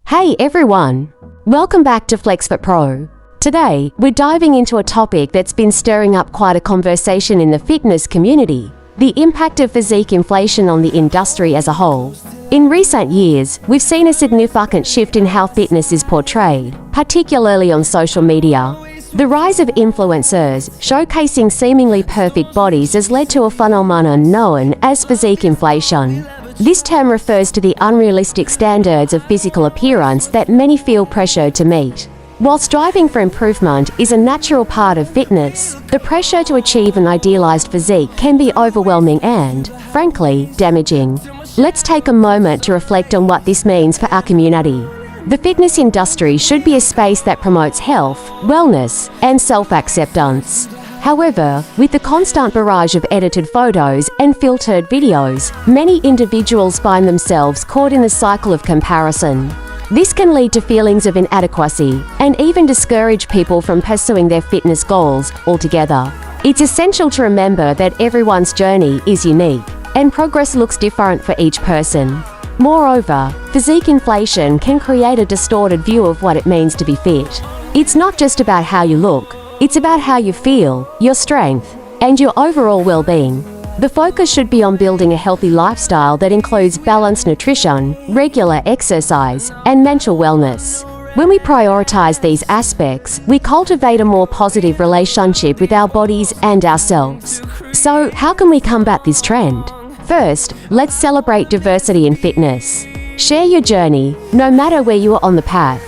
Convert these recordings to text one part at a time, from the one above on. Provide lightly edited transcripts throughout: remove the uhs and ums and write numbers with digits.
Hey everyone! Welcome back to FlexFit Pro. Today, we're diving into a topic that's been stirring up quite a conversation in the fitness community: the impact of physique inflation on the industry as a whole. In recent years, we've seen a significant shift in how fitness is portrayed, particularly on social media. The rise of influencers showcasing seemingly perfect bodies has led to a phenomenon known as physique inflation. This term refers to the unrealistic standards of physical appearance that many feel pressured to meet. While striving for improvement is a natural part of fitness, the pressure to achieve an idealized physique can be overwhelming and, frankly, damaging. Let's take a moment to reflect on what this means for our community. The fitness industry should be a space that promotes health, wellness, and self-acceptance. However, with the constant barrage of edited photos and filtered videos, many individuals find themselves caught in the cycle of comparison. This can lead to feelings of inadequacy and even discourage people from pursuing their fitness goals altogether. It's essential to remember that everyone's journey is unique, and progress looks different for each person. Moreover, physique inflation can create a distorted view of what it means to be fit. It's not just about how you look. It's about how you feel, your strength, and your overall well-being. The focus should be on building a healthy lifestyle that includes balanced nutrition, regular exercise, and mental wellness. When we prioritize these aspects, we cultivate a more positive relationship with our bodies and ourselves. So, how can we combat this trend? First, let's celebrate diversity in fitness. Share your journey, no matter where you are on the path.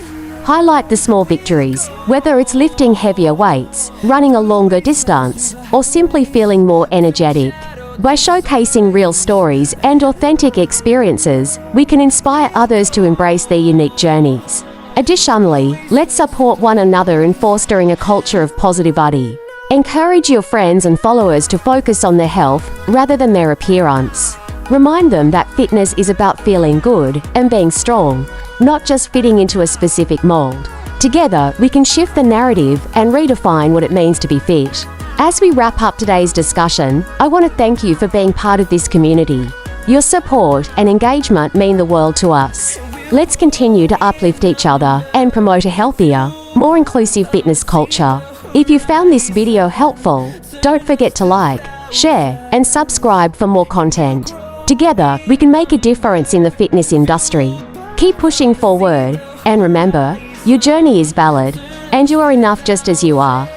Highlight the small victories, whether it's lifting heavier weights, running a longer distance, or simply feeling more energetic. By showcasing real stories and authentic experiences, we can inspire others to embrace their unique journeys. Additionally, let's support one another in fostering a culture of positivity. Encourage your friends and followers to focus on their health rather than their appearance. Remind them that fitness is about feeling good and being strong, not just fitting into a specific mold. Together, we can shift the narrative and redefine what it means to be fit. As we wrap up today's discussion, I want to thank you for being part of this community. Your support and engagement mean the world to us. Let's continue to uplift each other and promote a healthier, more inclusive fitness culture. If you found this video helpful, don't forget to like, share, and subscribe for more content. Together, we can make a difference in the fitness industry. Keep pushing forward, and remember, your journey is valid, and you are enough just as you are.